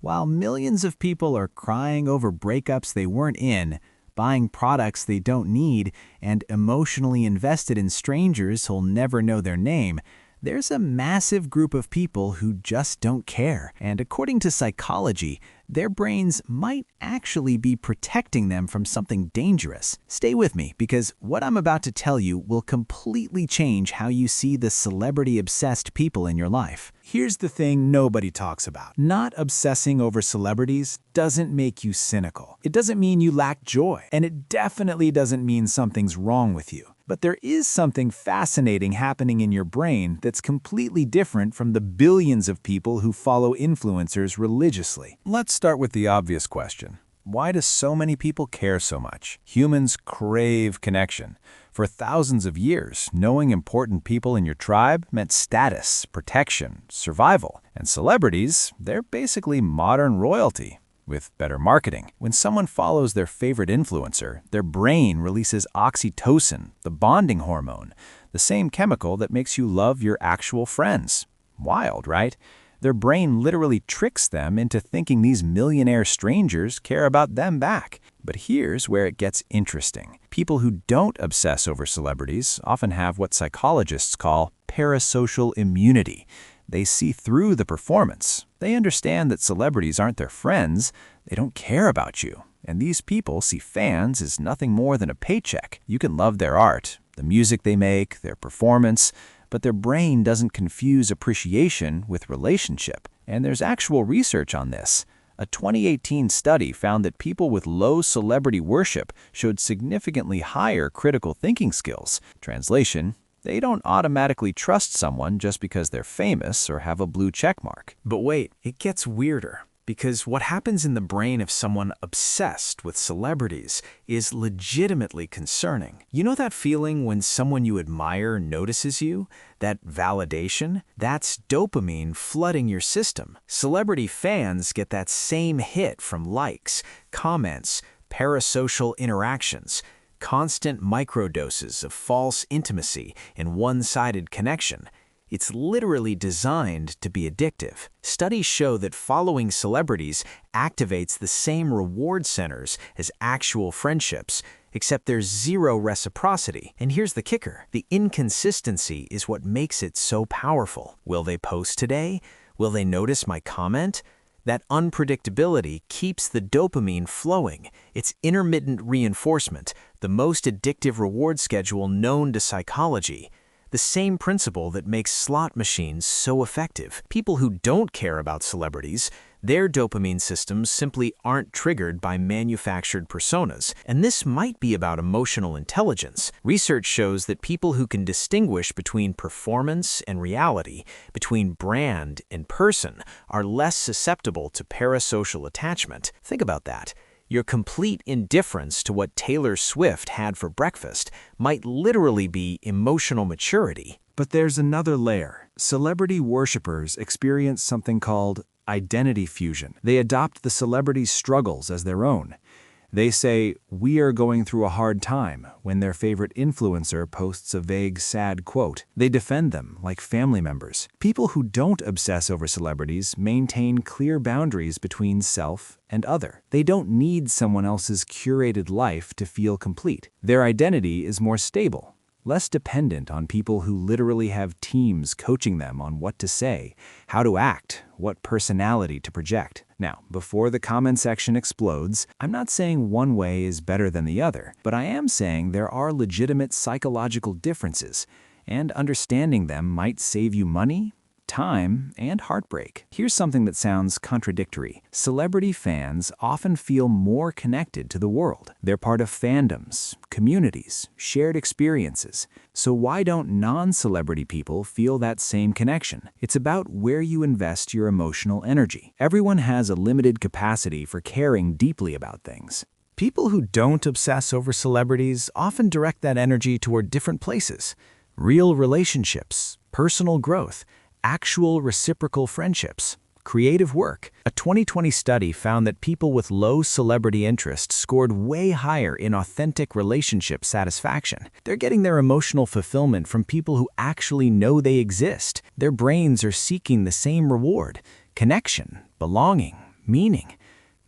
While millions of people are crying over breakups they weren't in, buying products they don't need, and emotionally invested in strangers who'll never know their name, there's a massive group of people who just don't care. And according to psychology, their brains might actually be protecting them from something dangerous. Stay with me, because what I'm about to tell you will completely change how you see the celebrity-obsessed people in your life. Here's the thing nobody talks about. Not obsessing over celebrities doesn't make you cynical. It doesn't mean you lack joy, and it definitely doesn't mean something's wrong with you. But there is something fascinating happening in your brain that's completely different from the billions of people who follow influencers religiously. Let's start with the obvious question. Why do so many people care so much? Humans crave connection. For thousands of years, knowing important people in your tribe meant status, protection, survival. And celebrities, they're basically modern royalty. With better marketing. When someone follows their favorite influencer, their brain releases oxytocin, the bonding hormone, the same chemical that makes you love your actual friends. Wild, right? Their brain literally tricks them into thinking these millionaire strangers care about them back. But here's where it gets interesting. People who don't obsess over celebrities often have what psychologists call parasocial immunity. They see through the performance. They understand that celebrities aren't their friends. They don't care about you. And these people see fans as nothing more than a paycheck. You can love their art, the music they make, their performance, but their brain doesn't confuse appreciation with relationship. And there's actual research on this. A 2018 study found that people with low celebrity worship showed significantly higher critical thinking skills. Translation: they don't automatically trust someone just because they're famous or have a blue checkmark. But wait, it gets weirder. Because what happens in the brain of someone obsessed with celebrities is legitimately concerning. You know that feeling when someone you admire notices you? That validation? That's dopamine flooding your system. Celebrity fans get that same hit from likes, comments, parasocial interactions. Constant microdoses of false intimacy and one-sided connection. It's literally designed to be addictive. Studies show that following celebrities activates the same reward centers as actual friendships, except there's zero reciprocity. And here's the kicker. The inconsistency is what makes it so powerful. Will they post today? Will they notice my comment? That unpredictability keeps the dopamine flowing. It's intermittent reinforcement, the most addictive reward schedule known to psychology. The same principle that makes slot machines so effective. People who don't care about celebrities, their dopamine systems simply aren't triggered by manufactured personas. And this might be about emotional intelligence. Research shows that people who can distinguish between performance and reality, between brand and person, are less susceptible to parasocial attachment. Think about that. Your complete indifference to what Taylor Swift had for breakfast might literally be emotional maturity. But there's another layer. Celebrity worshippers experience something called identity fusion. They adopt the celebrity's struggles as their own. They say, "We are going through a hard time," when their favorite influencer posts a vague, sad quote. They defend them like family members. People who don't obsess over celebrities maintain clear boundaries between self and other. They don't need someone else's curated life to feel complete. Their identity is more stable, less dependent on people who literally have teams coaching them on what to say, how to act, what personality to project. Now, before the comment section explodes, I'm not saying one way is better than the other, but I am saying there are legitimate psychological differences, and understanding them might save you money, time, and heartbreak. Here's something that sounds contradictory. Celebrity fans often feel more connected to the world. They're part of fandoms, communities, shared experiences. So why don't non-celebrity people feel that same connection? It's about where you invest your emotional energy. Everyone has a limited capacity for caring deeply about things. People who don't obsess over celebrities often direct that energy toward different places. Real relationships, personal growth, actual reciprocal friendships, creative work. A 2020 study found that people with low celebrity interest scored way higher in authentic relationship satisfaction. They're getting their emotional fulfillment from people who actually know they exist. Their brains are seeking the same reward: connection, belonging, meaning.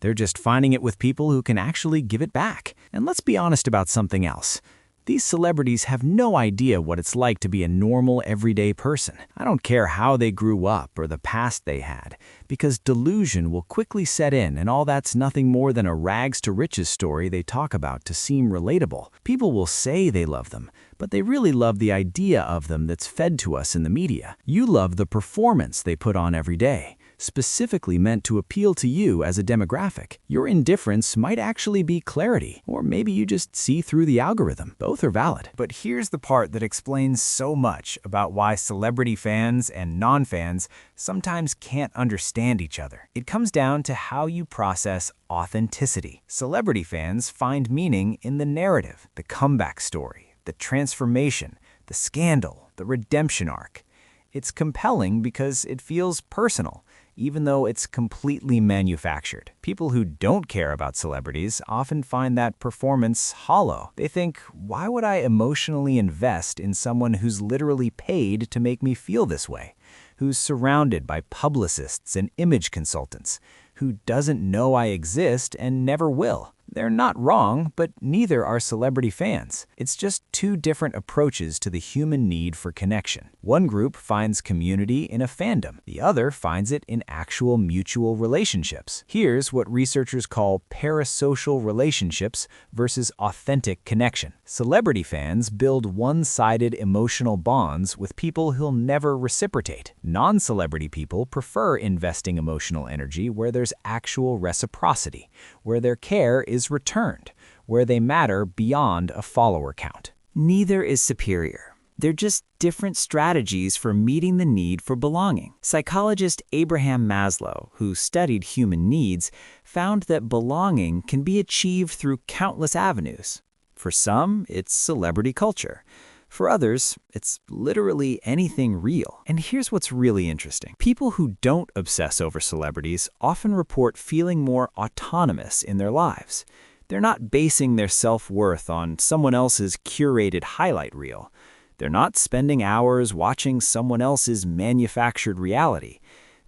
They're just finding it with people who can actually give it back. And let's be honest about something else. These celebrities have no idea what it's like to be a normal, everyday person. I don't care how they grew up or the past they had, because delusion will quickly set in, and all that's nothing more than a rags-to-riches story they talk about to seem relatable. People will say they love them, but they really love the idea of them that's fed to us in the media. You love the performance they put on every day, specifically meant to appeal to you as a demographic. Your indifference might actually be clarity, or maybe you just see through the algorithm. Both are valid. But here's the part that explains so much about why celebrity fans and non-fans sometimes can't understand each other. It comes down to how you process authenticity. Celebrity fans find meaning in the narrative, the comeback story, the transformation, the scandal, the redemption arc. It's compelling because it feels personal, even though it's completely manufactured. People who don't care about celebrities often find that performance hollow. They think, why would I emotionally invest in someone who's literally paid to make me feel this way, who's surrounded by publicists and image consultants, who doesn't know I exist and never will? They're not wrong, but neither are celebrity fans. It's just two different approaches to the human need for connection. One group finds community in a fandom. The other finds it in actual mutual relationships. Here's what researchers call parasocial relationships versus authentic connection. Celebrity fans build one-sided emotional bonds with people who'll never reciprocate. Non-celebrity people prefer investing emotional energy where there's actual reciprocity, where their care is returned, where they matter beyond a follower count. Neither is superior. They're just different strategies for meeting the need for belonging. Psychologist Abraham Maslow, who studied human needs, found that belonging can be achieved through countless avenues. For some, it's celebrity culture. For others, it's literally anything real. And here's what's really interesting. People who don't obsess over celebrities often report feeling more autonomous in their lives. They're not basing their self-worth on someone else's curated highlight reel. They're not spending hours watching someone else's manufactured reality.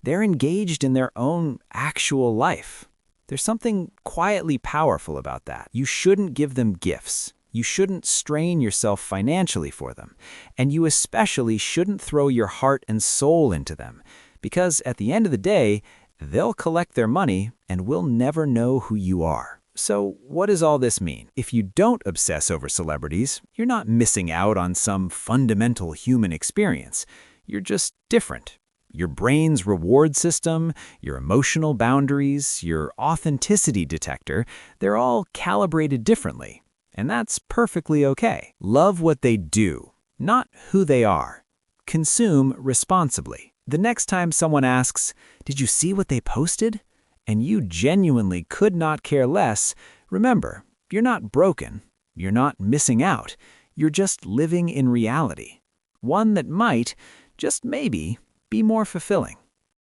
They're engaged in their own actual life. There's something quietly powerful about that. You shouldn't give them gifts. You shouldn't strain yourself financially for them, and you especially shouldn't throw your heart and soul into them, because at the end of the day, they'll collect their money and we'll never know who you are. So what does all this mean? If you don't obsess over celebrities, you're not missing out on some fundamental human experience. You're just different. Your brain's reward system, your emotional boundaries, your authenticity detector, they're all calibrated differently. And that's perfectly okay. Love what they do, not who they are. Consume responsibly. The next time someone asks, "Did you see what they posted?" and you genuinely could not care less, remember, you're not broken. You're not missing out. You're just living in reality. One that might, just maybe, be more fulfilling.